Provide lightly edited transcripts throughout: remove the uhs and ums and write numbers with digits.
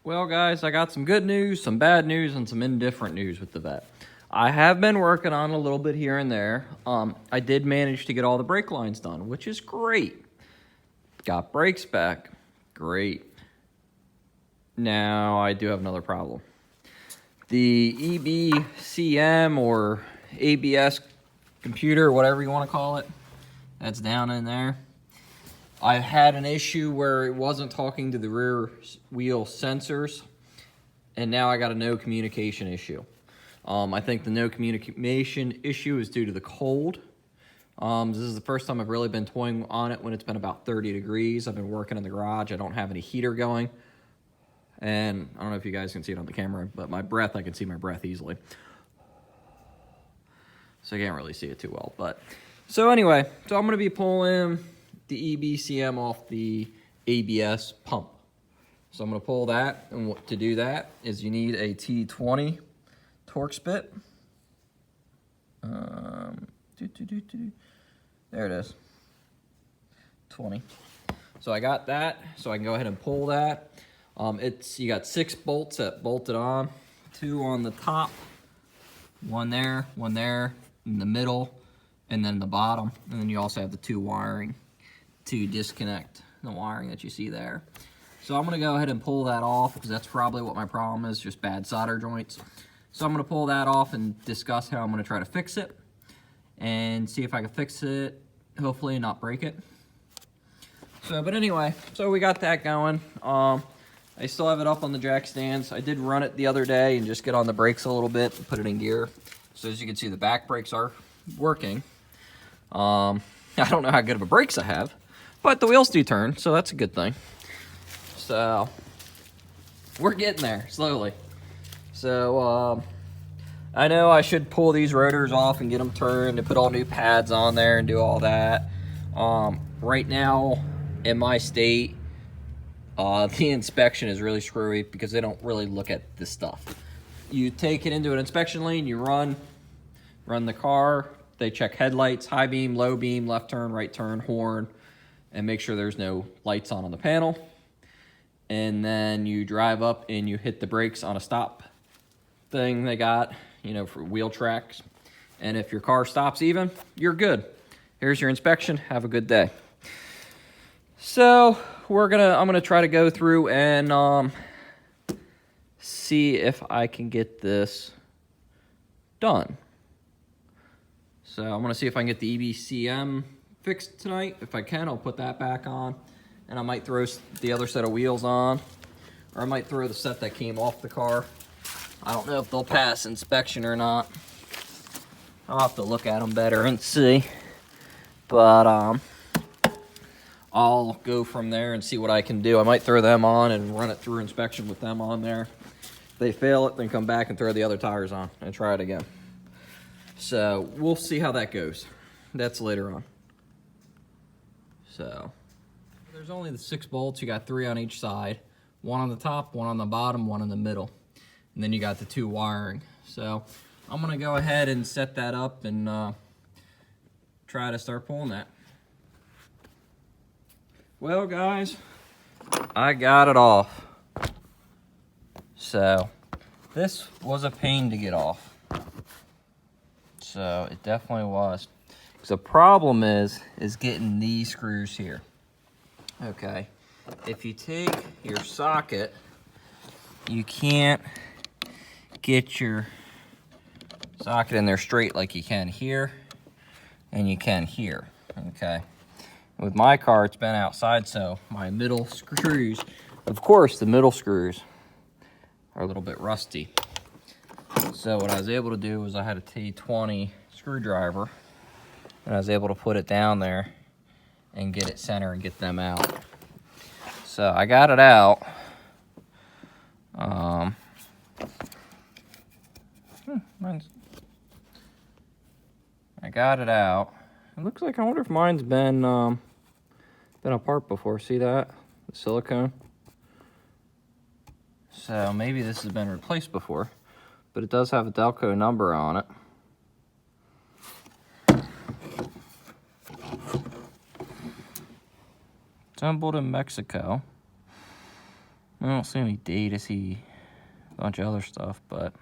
Well, guys, I got some good news, some bad news, and some indifferent news with the vet. I have been working on a little bit here and there. I did manage to get all the brake lines done, which is great. Got brakes back. Great. Now, I do have another problem. The EBCM or ABS computer, whatever you want to call it, that's down in there. I had an issue where it wasn't talking to the rear wheel sensors, and now I got a no communication issue. I think the no communication issue is due to the cold. This is the first time I've really been toying on it when it's been about 30 degrees. I've been working in the garage. I don't have any heater going. And I don't know if you guys can see it on the camera, but my breath, I can see my breath easily. So I can't really see it too well. But so anyway, so I'm going to be pulling the EBCM off the ABS pump. So I'm going to pull that, and what to do that is you need a T20 Torx bit. There it is, 20. So I got that, so I can go ahead and pull that. You got 6 bolts that bolted on, 2 on the top, one there, in the middle, and then the bottom. And then you also have the 2 wiring to disconnect the wiring that you see there. So I'm gonna go ahead and pull that off because that's probably what my problem is, just bad solder joints. So I'm gonna pull that off and discuss how I'm gonna try to fix it and see if I can fix it, hopefully not break it. So, but anyway, so we got that going. I still have it up on the jack stands. I did run it the other day and just get on the brakes a little bit and put it in gear. So as you can see, the back brakes are working. I don't know how good of a brakes I have, but the wheels do turn, so that's a good thing. So we're getting there slowly. So I know I should pull these rotors off and get them turned and put all new pads on there and do all that. Right now in my state, the inspection is really screwy because they don't really look at this stuff. You take it into an inspection lane, you run the car, they check headlights, high beam, low beam, left turn, right turn, horn, and make sure there's no lights on the panel. And then you drive up and you hit the brakes on a stop thing they got, you know, for wheel tracks. And if your car stops even, you're good. Here's your inspection. Have a good day. So I'm gonna try to go through and see if I can get this done. So I'm gonna see if I can get the EBCM fixed tonight. If I can, I'll put that back on, and I might throw the other set of wheels on, or I might throw the set that came off the car. I don't know if they'll pass inspection or not. I'll have to look at them better and see. But I'll go from there and see what I can do. I might throw them on and run it through inspection with them on there. If they fail it, then come back and throw the other tires on and try it again. So we'll see how that goes. That's later on. So there's only the 6 bolts. You got 3 on each side. 1 on the top, 1 on the bottom, 1 in the middle. And then you got the 2 wiring. So I'm gonna go ahead and set that up and try to start pulling that. Well, guys, I got it off. So this was a pain to get off. So it definitely was. The problem is getting these screws here. Okay, if you take your socket, you can't get your socket in there straight like you can here and you can here. Okay, with my car, it's been outside, so my middle screws, of course, the middle screws are a little bit rusty. So what I was able to do was I had a T20 screwdriver, and I was able to put it down there and get it center and get them out. So I got it out. I got it out. It looks like, I wonder if mine's been apart before. See that? The silicone. So maybe this has been replaced before, but it does have a Delco number on it. Assembled in Mexico. I don't see any date. I see a bunch of other stuff, but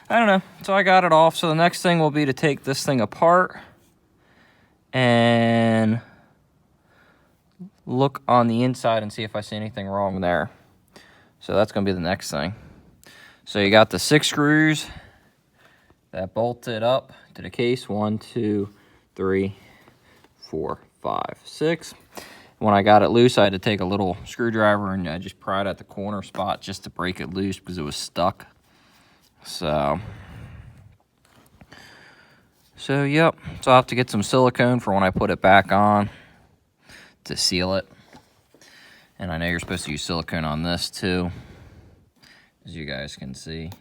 I don't know. So I got it off. So the next thing will be to take this thing apart and look on the inside and see if I see anything wrong there. So that's going to be the next thing. So you got the 6 screws that bolted up to the case. 1, 2, 3, 4, 5, 6. When I got it loose, I had to take a little screwdriver and I just pried at the corner spot just to break it loose because it was stuck. So yep. So I'll have to get some silicone for when I put it back on to seal it. And I know you're supposed to use silicone on this too, as you guys can see.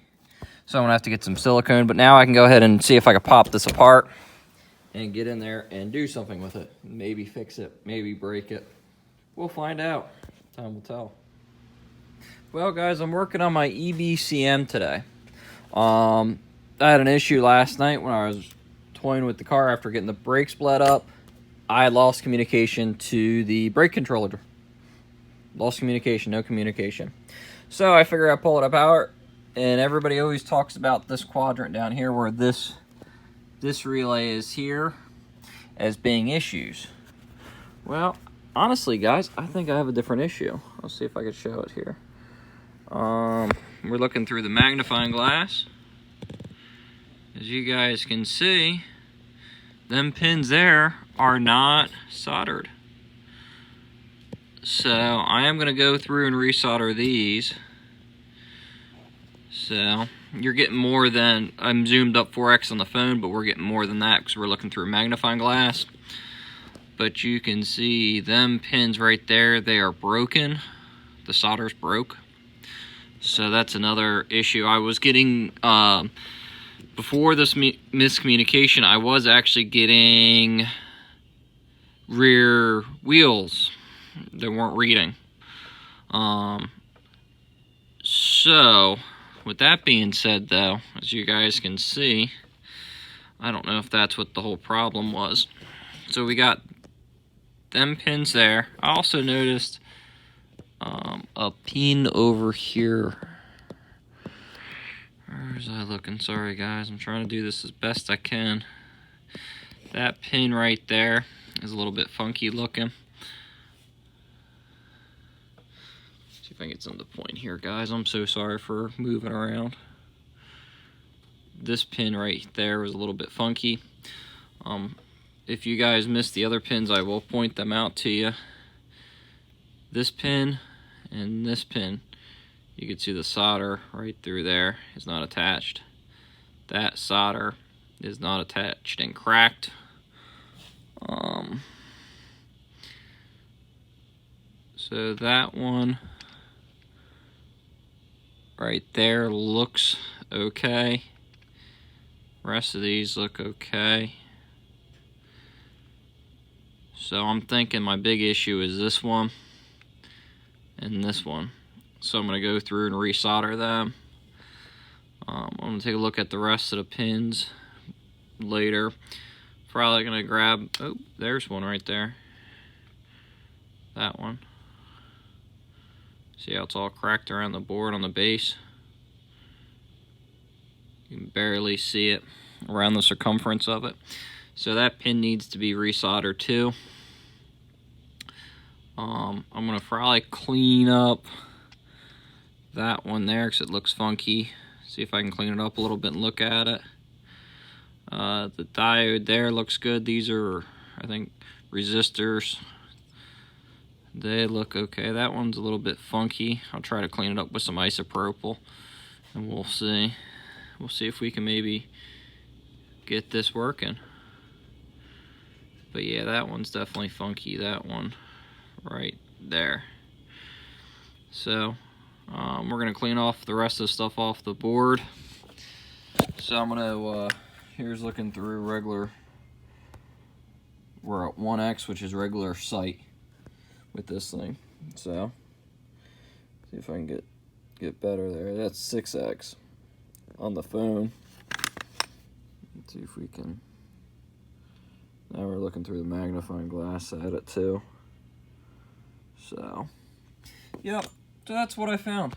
So I'm gonna have to get some silicone, but now I can go ahead and see if I can pop this apart and get in there and do something with it. Maybe fix it, maybe break it. We'll find out. Time will tell. Well, guys, I'm working on my EBCM today. I had an issue last night when I was toying with the car after getting the brakes bled up. I lost communication to the brake controller. Lost communication, no communication. So I figured I'd pull it apart, and everybody always talks about this quadrant down here where this relay is here as being issues. Well, honestly, guys, I think I have a different issue. I'll see if I can show it here. We're looking through the magnifying glass. As you guys can see, them pins there are not soldered. So I am going to go through and resolder these. So you're getting more than, I'm zoomed up 4x on the phone, but we're getting more than that because we're looking through a magnifying glass. But you can see them pins right there, they are broken. The solder's broke. So that's another issue. I was getting, before this miscommunication, I was actually getting rear wheels that weren't reading. So with that being said, though, as you guys can see, I don't know if that's what the whole problem was. So we got them pins there. I also noticed a pin over here. Where's I looking? Sorry, guys. I'm trying to do this as best I can. That pin right there is a little bit funky looking. See if I can get some to point here, guys. I'm so sorry for moving around. This pin right there was a little bit funky. If you guys missed the other pins, I will point them out to you. This pin and this pin, you can see the solder right through there is not attached. That solder is not attached and cracked. So that one right there looks okay. Rest of these look okay. So I'm thinking my big issue is this one and this one. So I'm going to go through and resolder them. I'm going to take a look at the rest of the pins later. Probably going to grab, oh, there's one right there. That one. See how it's all cracked around the board on the base? You can barely see it around the circumference of it. So that pin needs to be resoldered too. I'm going to probably clean up that one there because it looks funky. See if I can clean it up a little bit and look at it. The diode there looks good. These are, I think, resistors. They look okay. That one's a little bit funky. I'll try to clean it up with some isopropyl and we'll see. We'll see if we can maybe get this working. But yeah, that one's definitely funky. That one right there. So we're gonna clean off the rest of the stuff off the board. So I'm gonna here's looking through regular. We're at 1x, which is regular sight with this thing. So see if I can get better there. That's 6x on the phone. Let's see if we can. Now we're looking through the magnifying glass at it too. So, yep. So that's what I found.